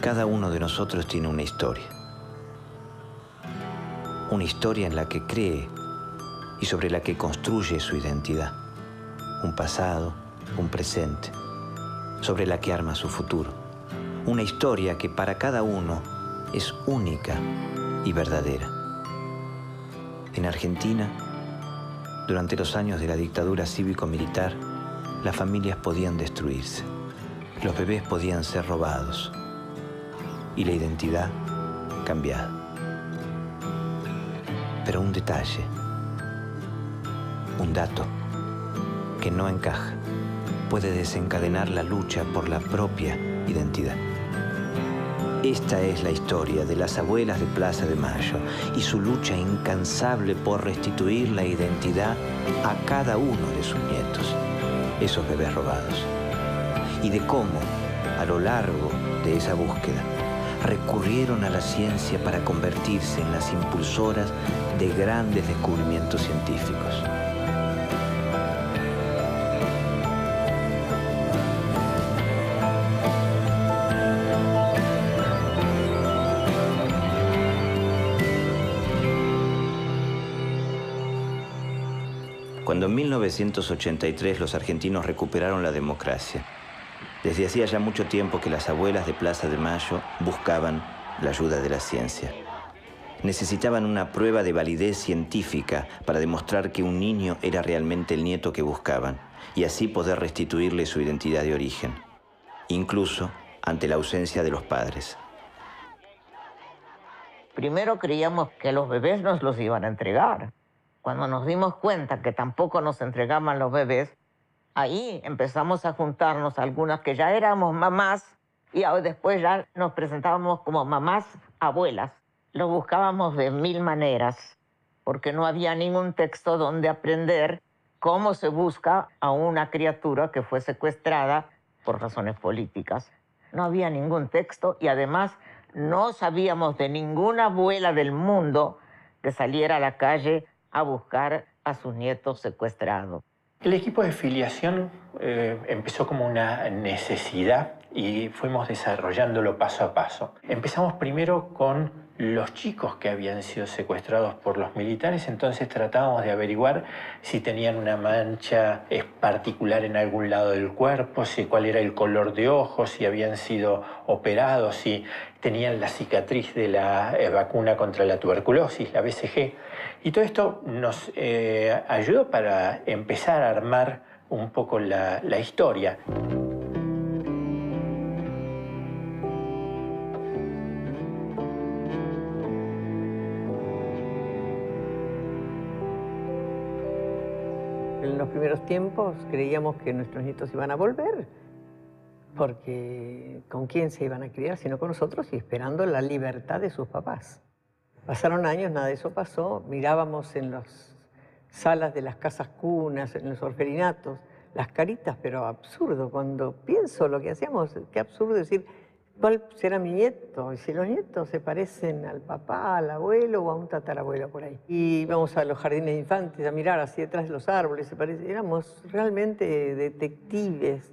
Cada uno de nosotros tiene una historia. Una historia en la que cree y sobre la que construye su identidad. Un pasado, un presente, sobre la que arma su futuro. Una historia que para cada uno es única y verdadera. En Argentina, durante los años de la dictadura cívico-militar, las familias podían destruirse, los bebés podían ser robados y la identidad cambiada. Pero un detalle, un dato que no encaja, puede desencadenar la lucha por la propia identidad. Esta es la historia de las abuelas de Plaza de Mayo y su lucha incansable por restituir la identidad a cada uno de sus nietos, esos bebés robados. Y de cómo, a lo largo de esa búsqueda, recurrieron a la ciencia para convertirse en las impulsoras de grandes descubrimientos científicos. Cuando en 1983 los argentinos recuperaron la democracia, desde hacía ya mucho tiempo que las abuelas de Plaza de Mayo buscaban la ayuda de la ciencia. Necesitaban una prueba de validez científica para demostrar que un niño era realmente el nieto que buscaban y así poder restituirle su identidad de origen, incluso ante la ausencia de los padres. Primero creíamos que los bebés nos los iban a entregar. Cuando nos dimos cuenta que tampoco nos entregaban los bebés, ahí empezamos a juntarnos algunas que ya éramos mamás y después ya nos presentábamos como mamás abuelas. Lo buscábamos de mil maneras, porque no había ningún texto donde aprender cómo se busca a una criatura que fue secuestrada por razones políticas. No había ningún texto y además no sabíamos de ninguna abuela del mundo que saliera a la calle a buscar a sus nietos secuestrados. El equipo de filiación empezó como una necesidad y fuimos desarrollándolo paso a paso. Empezamos primero con los chicos que habían sido secuestrados por los militares, entonces tratábamos de averiguar si tenían una mancha particular en algún lado del cuerpo, cuál era el color de ojos, si habían sido operados, si tenían la cicatriz de la vacuna contra la tuberculosis, la BCG. Y todo esto nos ayudó para empezar a armar un poco la historia. En los primeros tiempos creíamos que nuestros nietos iban a volver, porque ¿con quién se iban a criar sino con nosotros y esperando la libertad de sus papás? Pasaron años, nada de eso pasó. Mirábamos en las salas de las casas cunas, en los orferinatos, las caritas, pero absurdo. Cuando pienso lo que hacíamos, qué absurdo decir, ¿cuál será mi nieto? Y si los nietos se parecen al papá, al abuelo o a un tatarabuelo por ahí. Y íbamos a los jardines de infantes a mirar así detrás de los árboles. Éramos realmente detectives,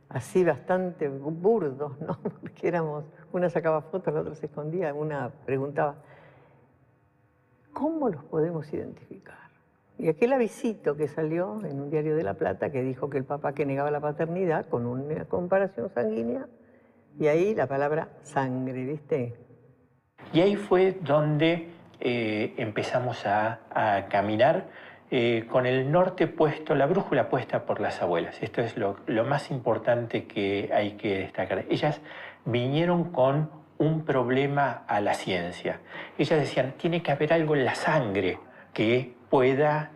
así bastante burdos, ¿no? Porque éramos, una sacaba fotos, la otra se escondía, una preguntaba, ¿cómo los podemos identificar? Y aquel avisito que salió en un diario de La Plata que dijo que el papá que negaba la paternidad con una comparación sanguínea, y ahí la palabra sangre, ¿viste? Y ahí fue donde empezamos a caminar con el norte puesto, la brújula puesta por las abuelas. Esto es lo más importante que hay que destacar. Ellas vinieron con un problema a la ciencia. Ellas decían, tiene que haber algo en la sangre que pueda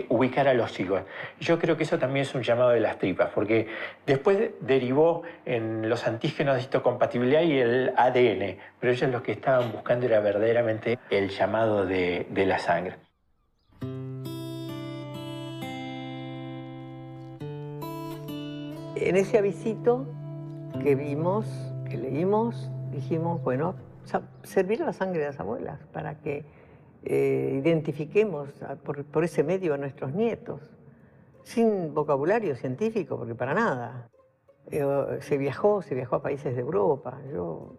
ubicar a los chicos. Yo creo que eso también es un llamado de las tripas, porque después derivó en los antígenos de histocompatibilidad y el ADN, pero ellos lo que estaban buscando era verdaderamente el llamado de la sangre. En ese avisito que vimos, que leímos, dijimos, bueno, servir a la sangre de las abuelas para que identifiquemos por ese medio a nuestros nietos, sin vocabulario científico, porque para nada. Se viajó a países de Europa. Yo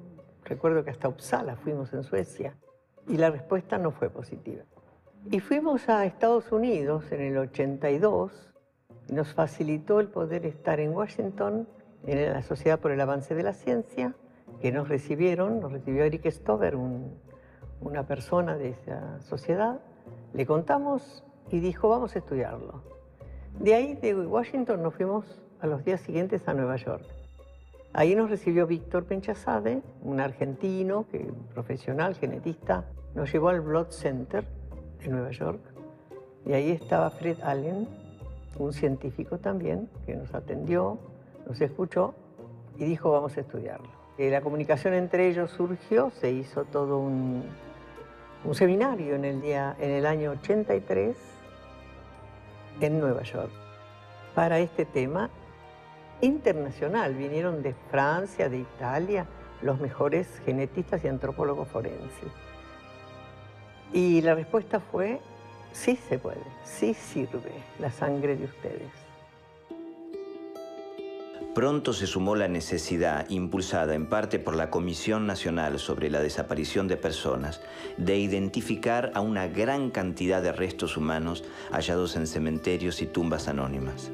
Recuerdo que hasta Uppsala fuimos en Suecia y la respuesta no fue positiva. Y fuimos a Estados Unidos en el 82 y nos facilitó el poder estar en Washington, en la Sociedad por el Avance de la Ciencia, que nos recibió Eric Stover, una persona de esa sociedad. Le contamos y dijo, vamos a estudiarlo. De ahí, de Washington, nos fuimos a los días siguientes a Nueva York. Ahí nos recibió Víctor Penchazade, un argentino, profesional, genetista. Nos llevó al Blood Center de Nueva York. Y ahí estaba Fred Allen, un científico también, que nos atendió, nos escuchó y dijo, vamos a estudiarlo. La comunicación entre ellos surgió, se hizo todo un seminario en el año 83 en Nueva York para este tema internacional. Vinieron de Francia, de Italia, los mejores genetistas y antropólogos forenses. Y la respuesta fue, sí se puede, sí sirve la sangre de ustedes. Pronto se sumó la necesidad, impulsada en parte por la Comisión Nacional sobre la Desaparición de Personas, de identificar a una gran cantidad de restos humanos hallados en cementerios y tumbas anónimas.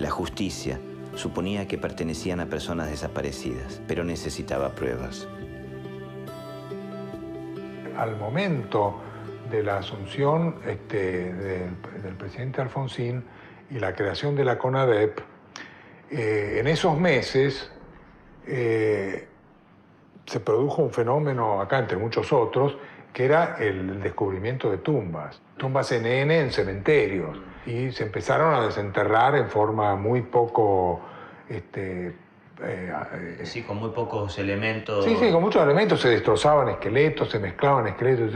La justicia suponía que pertenecían a personas desaparecidas, pero necesitaba pruebas. Al momento de la asunción del presidente Alfonsín y la creación de la CONADEP, en esos meses se produjo un fenómeno acá, entre muchos otros, que era el descubrimiento de tumbas NN en cementerios, y se empezaron a desenterrar en forma muy poco... Sí, con muy pocos elementos. Sí, con muchos elementos, se destrozaban esqueletos, se mezclaban esqueletos.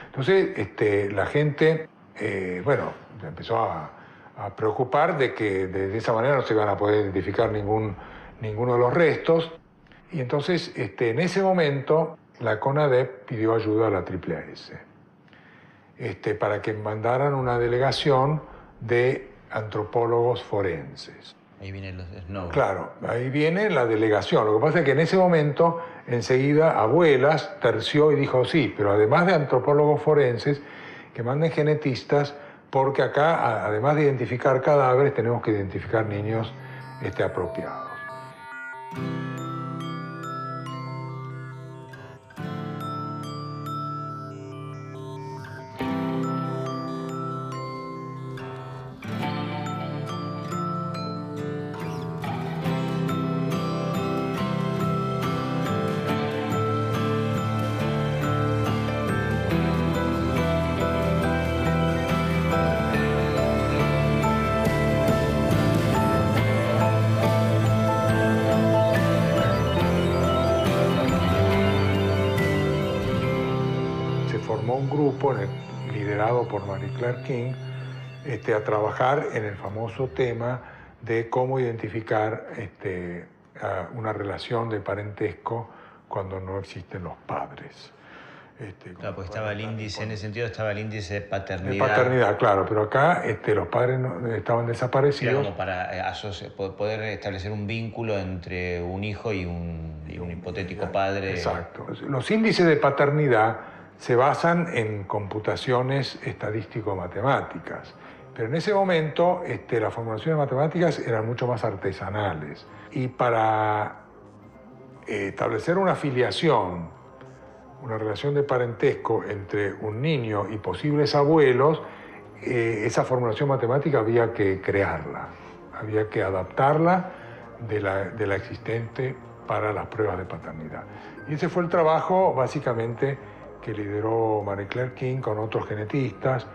Entonces la gente, empezó a preocupar de que de esa manera no se iban a poder identificar ninguno de los restos. Y entonces, en ese momento, la CONADEP pidió ayuda a la AAAS para que mandaran una delegación de antropólogos forenses. Ahí vienen los Snow. Claro, ahí viene la delegación. Lo que pasa es que en ese momento, enseguida, Abuelas terció y dijo, sí, pero además de antropólogos forenses, que manden genetistas, porque acá, además de identificar cadáveres, tenemos que identificar niños apropiados. Un grupo liderado por Marie Claire King a trabajar en el famoso tema de cómo identificar una relación de parentesco cuando no existen los padres. Claro, porque estaba el índice, en ese sentido estaba el índice de paternidad. De paternidad, claro, pero acá los padres estaban desaparecidos. Era como para poder establecer un vínculo entre un hijo y un hipotético padre. Exacto. Los índices de paternidad se basan en computaciones estadístico-matemáticas. Pero en ese momento las formulaciones matemáticas eran mucho más artesanales. Y para establecer una filiación, una relación de parentesco entre un niño y posibles abuelos, esa formulación matemática había que crearla, había que adaptarla de la existente para las pruebas de paternidad. Y ese fue el trabajo, básicamente, que lideró Marie Claire King con otros genetistas,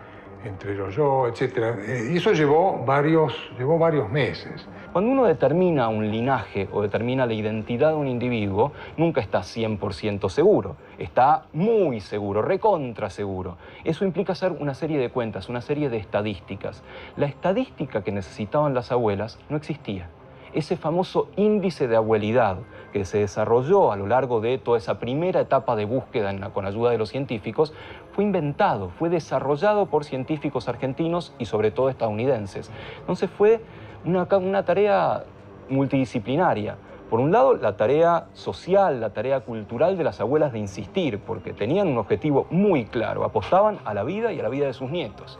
entre ellos yo, etc. Y eso llevó varios meses. Cuando uno determina un linaje o determina la identidad de un individuo, nunca está 100% seguro. Está muy seguro, recontra seguro. Eso implica hacer una serie de cuentas, una serie de estadísticas. La estadística que necesitaban las abuelas no existía. Ese famoso índice de abuelidad que se desarrolló a lo largo de toda esa primera etapa de búsqueda con ayuda de los científicos, fue inventado, fue desarrollado por científicos argentinos y sobre todo estadounidenses. Entonces fue una tarea multidisciplinaria. Por un lado, la tarea social, la tarea cultural de las abuelas de insistir, porque tenían un objetivo muy claro, apostaban a la vida y a la vida de sus nietos.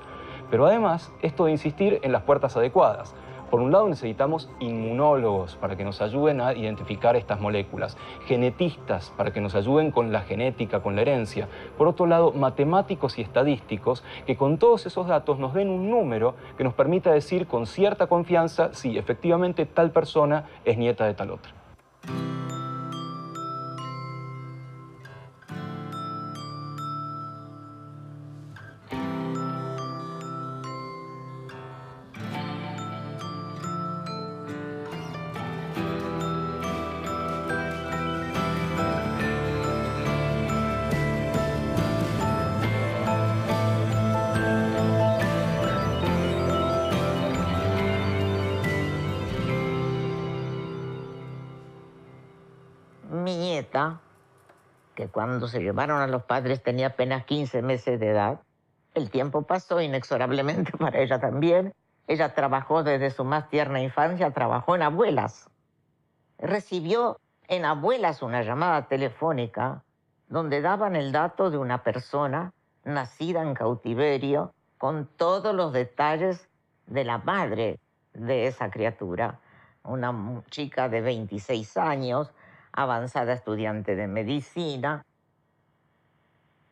Pero además, esto de insistir en las puertas adecuadas. Por un lado, necesitamos inmunólogos para que nos ayuden a identificar estas moléculas, genetistas para que nos ayuden con la genética, con la herencia. Por otro lado, matemáticos y estadísticos que con todos esos datos nos den un número que nos permita decir con cierta confianza si efectivamente tal persona es nieta de tal otra. Mi nieta, que cuando se llevaron a los padres tenía apenas 15 meses de edad, el tiempo pasó inexorablemente para ella también. Ella trabajó desde su más tierna infancia, trabajó en abuelas. Recibió en abuelas una llamada telefónica donde daban el dato de una persona nacida en cautiverio con todos los detalles de la madre de esa criatura. Una chica de 26 años, avanzada estudiante de medicina.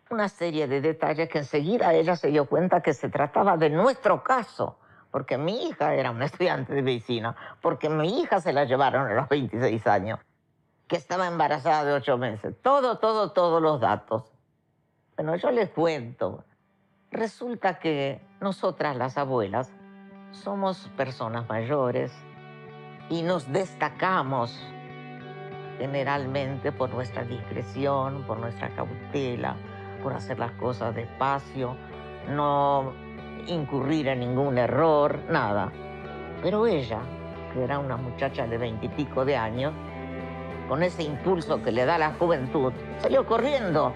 Una serie de detalles que enseguida ella se dio cuenta que se trataba de nuestro caso, porque mi hija era una estudiante de medicina, porque mi hija se la llevaron a los 26 años, que estaba embarazada de 8 meses. Todos los datos. Bueno, yo les cuento. Resulta que nosotras, las abuelas, somos personas mayores y nos destacamos generalmente por nuestra discreción, por nuestra cautela, por hacer las cosas despacio, no incurrir en ningún error, nada. Pero ella, que era una muchacha de 20 y pico de años, con ese impulso que le da la juventud, salió corriendo,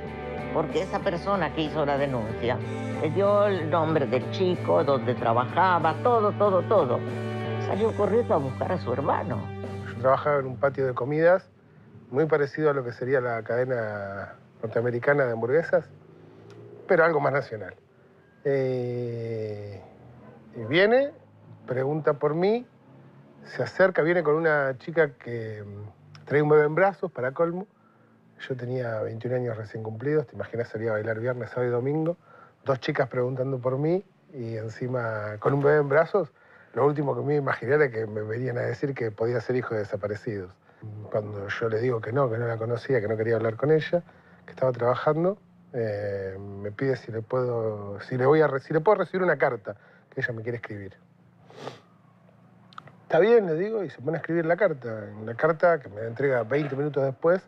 porque esa persona que hizo la denuncia le dio el nombre del chico, donde trabajaba, todo. Salió corriendo a buscar a su hermano. Yo trabajaba en un patio de comidas muy parecido a lo que sería la cadena norteamericana de hamburguesas, pero algo más nacional. Y viene, pregunta por mí, se acerca, viene con una chica que trae un bebé en brazos, para colmo. Yo tenía 21 años recién cumplidos, te imaginas, salía a bailar viernes, sábado y domingo. 2 chicas preguntando por mí y encima con un bebé en brazos. Lo último que me imaginé era que me venían a decir que podía ser hijo de desaparecidos. Cuando yo le digo que no la conocía, que no quería hablar con ella, que estaba trabajando, me pide si le puedo recibir una carta que ella me quiere escribir. Está bien, le digo, y se pone a escribir la carta. En la carta, que me la entrega 20 minutos después,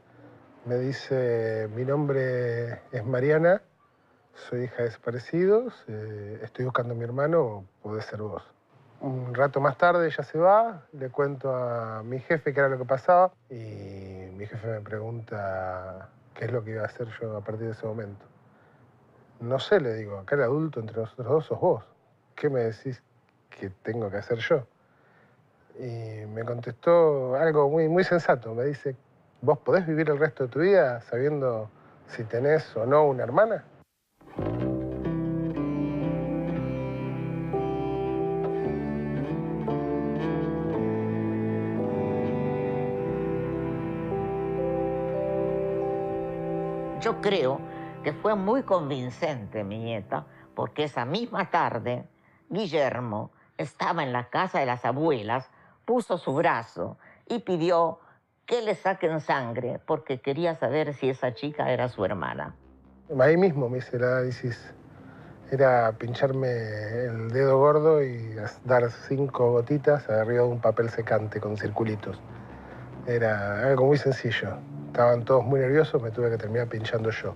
me dice: mi nombre es Mariana, soy hija de desaparecidos, estoy buscando a mi hermano, podés ser vos. Un rato más tarde ella se va, le cuento a mi jefe qué era lo que pasaba y mi jefe me pregunta qué es lo que iba a hacer yo a partir de ese momento. No sé, le digo, acá el adulto entre nosotros dos sos vos. ¿Qué me decís que tengo que hacer yo? Y me contestó algo muy sensato. Me dice: ¿vos podés vivir el resto de tu vida sabiendo si tenés o no una hermana? Yo creo que fue muy convincente mi nieta, porque esa misma tarde Guillermo estaba en la casa de las abuelas, puso su brazo y pidió que le saquen sangre porque quería saber si esa chica era su hermana. Ahí mismo me hice el análisis. Era pincharme el dedo gordo y dar 5 gotitas arriba de un papel secante con circulitos. Era algo muy sencillo. Estaban todos muy nerviosos, me tuve que terminar pinchando yo.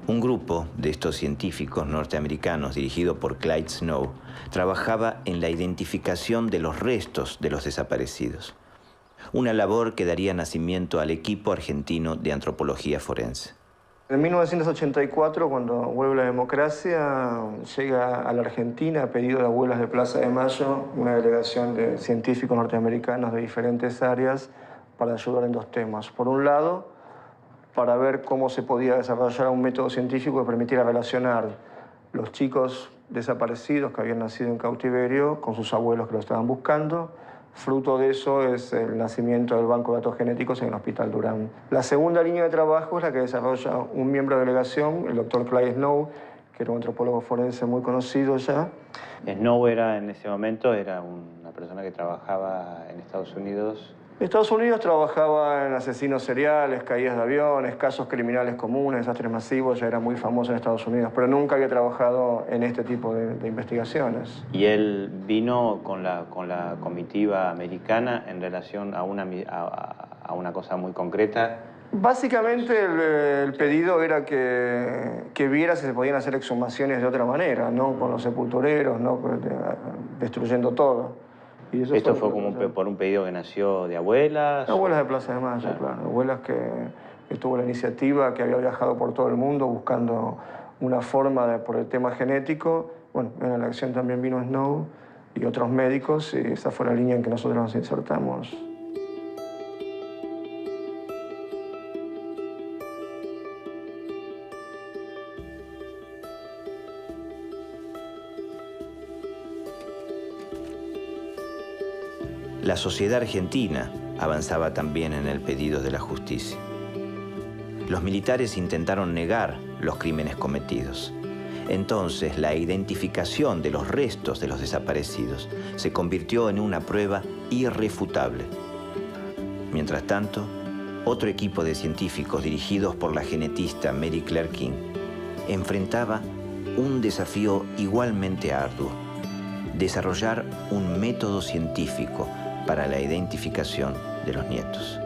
Un grupo de estos científicos norteamericanos, dirigido por Clyde Snow, trabajaba en la identificación de los restos de los desaparecidos. Una labor que daría nacimiento al equipo argentino de antropología forense. En 1984, cuando vuelve la democracia, llega a la Argentina a pedido de Abuelas de Plaza de Mayo una delegación de científicos norteamericanos de diferentes áreas para ayudar en dos temas. Por un lado, para ver cómo se podía desarrollar un método científico que permitiera relacionar los chicos desaparecidos que habían nacido en cautiverio con sus abuelos que lo estaban buscando. Fruto de eso es el nacimiento del Banco de Datos Genéticos en el Hospital Durán. La segunda línea de trabajo es la que desarrolla un miembro de delegación, el doctor Clyde Snow, que era un antropólogo forense muy conocido ya. Snow era, en ese momento, era una persona que trabajaba en Estados Unidos. En Estados Unidos trabajaba en asesinos seriales, caídas de aviones, casos criminales comunes, desastres masivos, ya era muy famoso en Estados Unidos, pero nunca había trabajado en este tipo de investigaciones. Y él vino con la comitiva americana en relación a una cosa muy concreta. Básicamente el pedido era que viera si se podían hacer exhumaciones de otra manera, no con los sepultureros, no destruyendo todo. Y eso ¿Esto fue como por un pedido que nació de abuelas? Abuelas de Plaza de Mayo, claro. Abuelas que tuvo la iniciativa, que había viajado por todo el mundo buscando una forma por el tema genético. Bueno, en la elección también vino Snow y otros médicos, y esa fue la línea en que nosotros nos insertamos. La sociedad argentina avanzaba también en el pedido de la justicia. Los militares intentaron negar los crímenes cometidos. Entonces, la identificación de los restos de los desaparecidos se convirtió en una prueba irrefutable. Mientras tanto, otro equipo de científicos dirigidos por la genetista Mary Claire King enfrentaba un desafío igualmente arduo: desarrollar un método científico para la identificación de los nietos.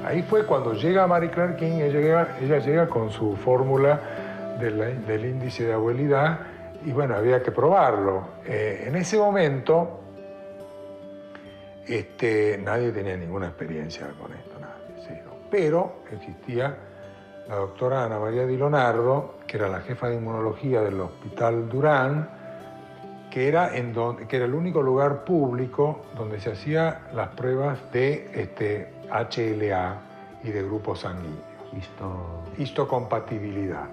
Ahí fue cuando llega Mary Claire King, ella llega con su fórmula del índice de abuelidad, y bueno, había que probarlo. En ese momento, nadie tenía ninguna experiencia con esto, nadie, cero. Pero existía la doctora Ana María Di Leonardo, que era la jefa de inmunología del Hospital Durán, que era el único lugar público donde se hacían las pruebas de HLA y de grupos sanguíneos. Histocompatibilidad.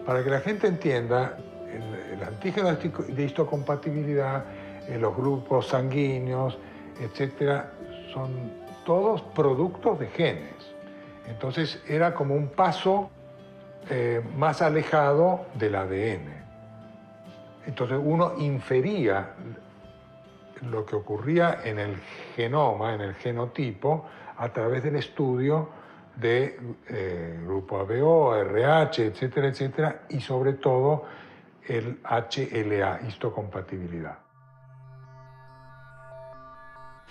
Para que la gente entienda, el antígeno de histocompatibilidad, los grupos sanguíneos, etcétera, son todos productos de genes. Entonces era como un paso más alejado del ADN. Entonces uno infería lo que ocurría en el genoma, en el genotipo, a través del estudio de grupo ABO, RH, etcétera, etcétera, y sobre todo el HLA, histocompatibilidad.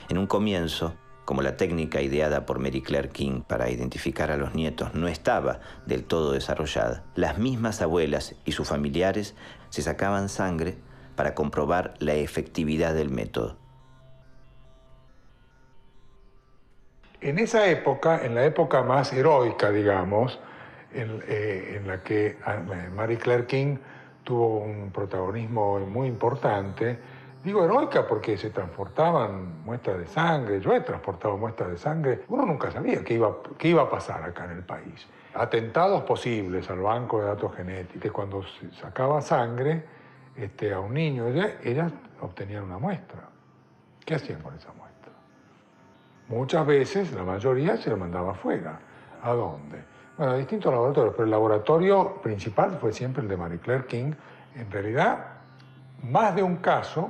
En un comienzo, como la técnica ideada por Mary Claire King para identificar a los nietos no estaba del todo desarrollada, las mismas abuelas y sus familiares se sacaban sangre para comprobar la efectividad del método. En esa época, en la época más heroica, digamos, en la que Mary Claire King tuvo un protagonismo muy importante, digo heroica porque se transportaban muestras de sangre, yo he transportado muestras de sangre, uno nunca sabía qué iba a pasar acá en el país. Atentados posibles al banco de datos genéticos, cuando se sacaba sangre a un niño, ellas obtenían una muestra. ¿Qué hacían con esa muestra? Muchas veces, la mayoría, se la mandaba afuera. ¿A dónde? Bueno, a distintos laboratorios, pero el laboratorio principal fue siempre el de Mary Claire King. En realidad, más de un caso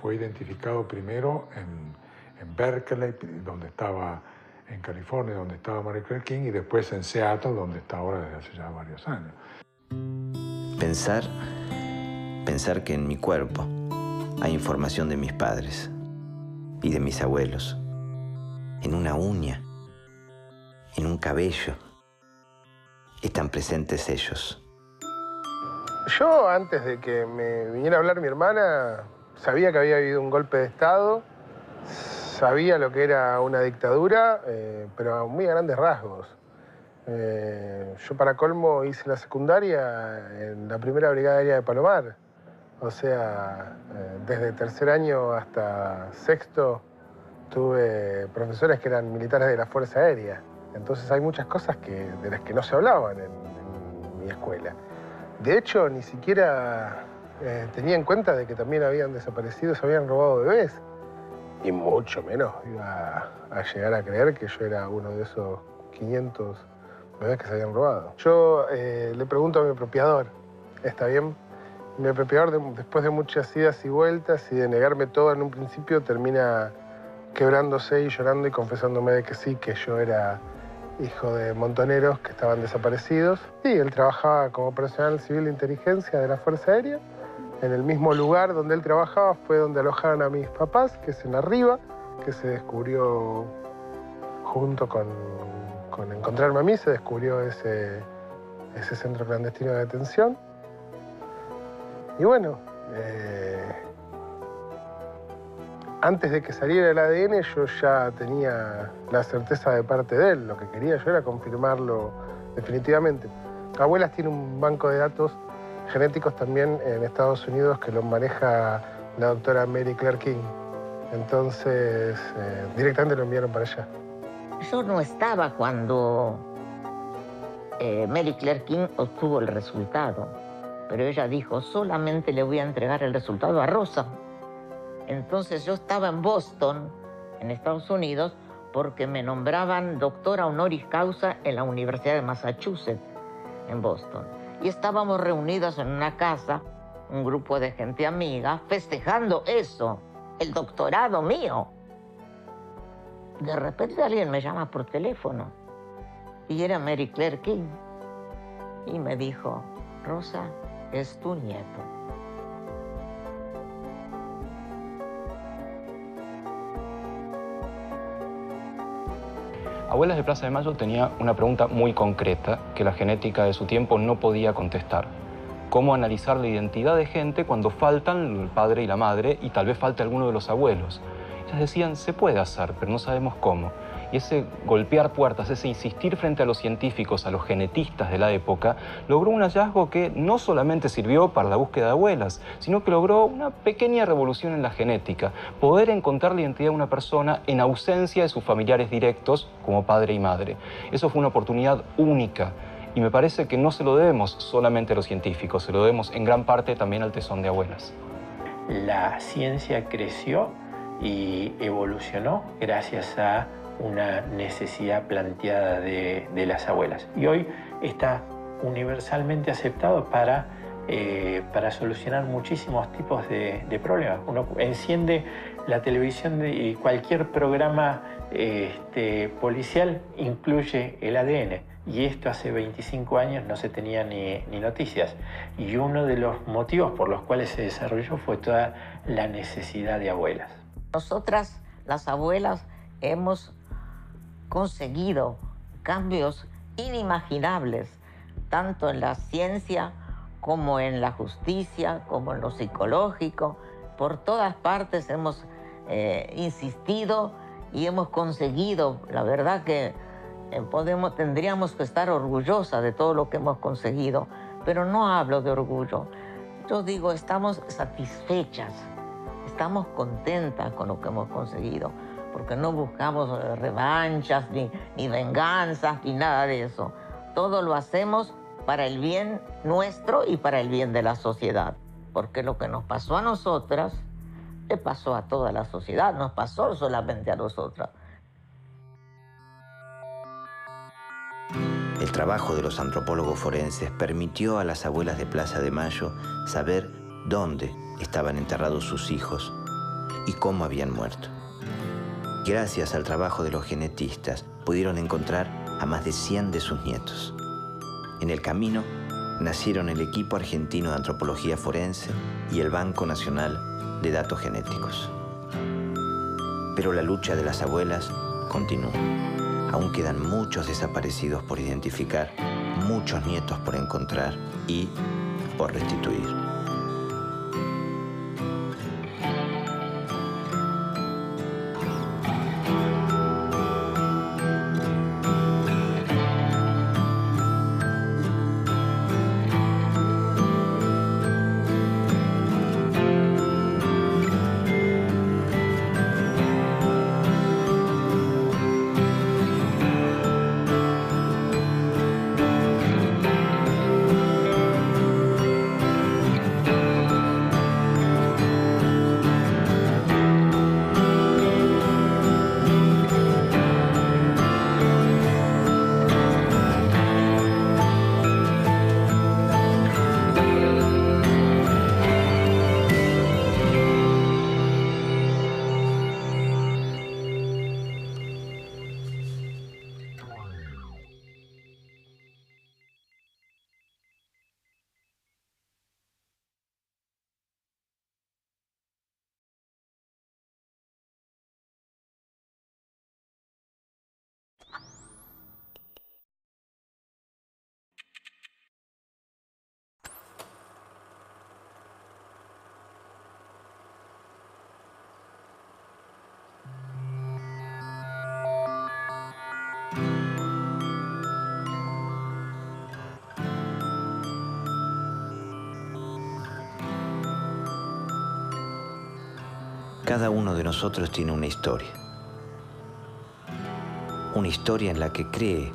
fue identificado primero en Berkeley, donde estaba en California, donde estaba Mary Claire King, y después en Seattle, donde está ahora desde hace ya varios años. Pensar que en mi cuerpo hay información de mis padres y de mis abuelos, en una uña, en un cabello, están presentes ellos. Yo, antes de que me viniera a hablar mi hermana, sabía que había habido un golpe de Estado, sabía lo que era una dictadura, pero a muy grandes rasgos. Yo, para colmo, hice la secundaria en la primera brigada aérea de Palomar. O sea, desde tercer año hasta sexto tuve profesores que eran militares de la Fuerza Aérea. Entonces hay muchas cosas de las que no se hablaban en mi escuela. De hecho, ni siquiera tenía en cuenta de que también habían desaparecido, se habían robado bebés. Y mucho menos iba a llegar a creer que yo era uno de esos 500 bebés que se habían robado. Yo le pregunto a mi apropiador, ¿está bien? Mi apropiador, después de muchas idas y vueltas y de negarme todo en un principio, termina quebrándose y llorando y confesándome de que sí, que yo era hijo de montoneros que estaban desaparecidos. Sí, él trabajaba como personal civil de inteligencia de la Fuerza Aérea. En el mismo lugar donde él trabajaba fue donde alojaron a mis papás, que es en Arriba, que se descubrió junto con encontrarme a mí, se descubrió ese centro clandestino de detención. Y bueno, antes de que saliera el ADN yo ya tenía la certeza de parte de él. Lo que quería yo era confirmarlo definitivamente. Abuelas tiene un banco de datos genéticos también en Estados Unidos que lo maneja la doctora Mary Claire King. Entonces, directamente lo enviaron para allá. Yo no estaba cuando Mary Claire King obtuvo el resultado, pero ella dijo, solamente le voy a entregar el resultado a Rosa. Entonces yo estaba en Boston, en Estados Unidos, porque me nombraban doctora honoris causa en la Universidad de Massachusetts, en Boston. Y estábamos reunidos en una casa, un grupo de gente amiga, festejando eso, el doctorado mío. De repente alguien me llama por teléfono y era Mary Claire King. Y me dijo, Rosa, es tu nieto. Abuelas de Plaza de Mayo tenía una pregunta muy concreta que la genética de su tiempo no podía contestar. ¿Cómo analizar la identidad de gente cuando faltan el padre y la madre y tal vez falte alguno de los abuelos? Ellas decían, se puede hacer, pero no sabemos cómo. Y ese golpear puertas, ese insistir frente a los científicos, a los genetistas de la época, logró un hallazgo que no solamente sirvió para la búsqueda de abuelas, sino que logró una pequeña revolución en la genética, poder encontrar la identidad de una persona en ausencia de sus familiares directos como padre y madre. Eso fue una oportunidad única y me parece que no se lo debemos solamente a los científicos, se lo debemos en gran parte también al tesón de abuelas. La ciencia creció y evolucionó gracias a una necesidad planteada de las abuelas. Y hoy está universalmente aceptado para solucionar muchísimos tipos de problemas. Uno enciende la televisión y cualquier programa policial incluye el ADN. Y esto hace 25 años no se tenía ni noticias. Y uno de los motivos por los cuales se desarrolló fue toda la necesidad de abuelas. Nosotras, las abuelas, hemos conseguido cambios inimaginables, tanto en la ciencia como en la justicia, como en lo psicológico. Por todas partes hemos insistido y hemos conseguido. La verdad que tendríamos que estar orgullosas de todo lo que hemos conseguido, pero no hablo de orgullo. Yo digo, estamos satisfechas, estamos contentas con lo que hemos conseguido, porque no buscamos revanchas, ni venganzas, ni nada de eso. Todo lo hacemos para el bien nuestro y para el bien de la sociedad. Porque lo que nos pasó a nosotras, le pasó a toda la sociedad, nos pasó solamente a nosotras. El trabajo de los antropólogos forenses permitió a las abuelas de Plaza de Mayo saber dónde estaban enterrados sus hijos y cómo habían muerto. Gracias al trabajo de los genetistas, pudieron encontrar a más de 100 de sus nietos. En el camino, nacieron el Equipo Argentino de Antropología Forense y el Banco Nacional de Datos Genéticos. Pero la lucha de las abuelas continúa. Aún quedan muchos desaparecidos por identificar, muchos nietos por encontrar y por restituir. Cada uno de nosotros tiene una historia. Una historia en la que cree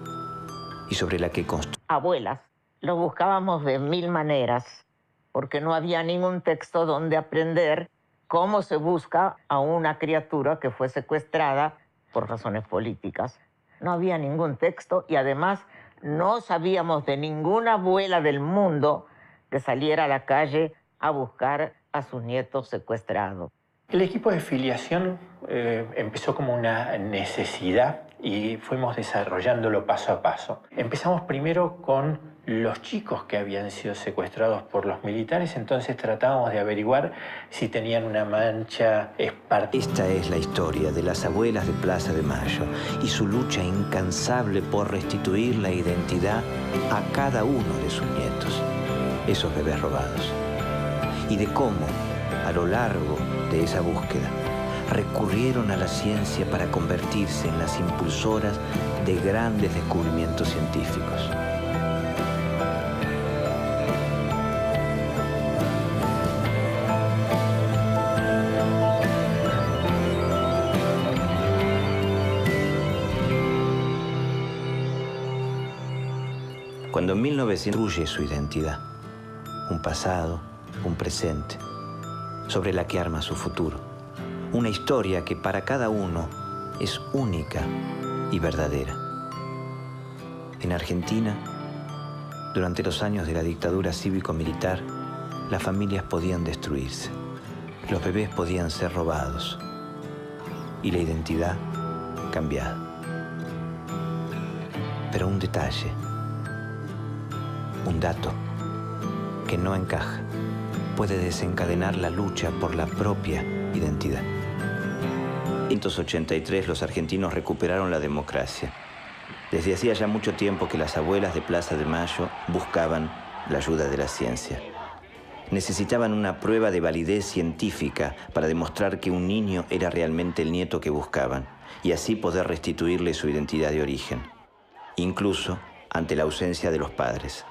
y sobre la que construye. Abuelas, lo buscábamos de mil maneras, porque no había ningún texto donde aprender cómo se busca a una criatura que fue secuestrada por razones políticas. No había ningún texto y además no sabíamos de ninguna abuela del mundo que saliera a la calle a buscar a sus nietos secuestrados. El equipo de filiación empezó como una necesidad y fuimos desarrollándolo paso a paso. Empezamos primero con los chicos que habían sido secuestrados por los militares, entonces tratábamos de averiguar si tenían una mancha esparcida. Esta es la historia de las abuelas de Plaza de Mayo y su lucha incansable por restituir la identidad a cada uno de sus nietos, esos bebés robados. Y de cómo, a lo largo de esa búsqueda, recurrieron a la ciencia para convertirse en las impulsoras de grandes descubrimientos científicos. Cuando en 1900 construye su identidad, un pasado, un presente, sobre la que arma su futuro. Una historia que para cada uno es única y verdadera. En Argentina, durante los años de la dictadura cívico-militar, las familias podían destruirse, los bebés podían ser robados y la identidad cambiada. Pero un detalle, un dato que no encaja, puede desencadenar la lucha por la propia identidad. En 1983 los argentinos recuperaron la democracia. Desde hacía ya mucho tiempo que las abuelas de Plaza de Mayo buscaban la ayuda de la ciencia. Necesitaban una prueba de validez científica para demostrar que un niño era realmente el nieto que buscaban y así poder restituirle su identidad de origen, incluso ante la ausencia de los padres.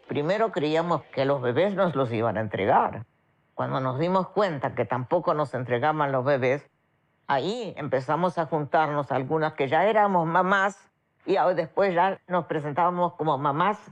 Primero creíamos que los bebés nos los iban a entregar. Cuando nos dimos cuenta que tampoco nos entregaban los bebés, ahí empezamos a juntarnos algunas que ya éramos mamás y después ya nos presentábamos como mamás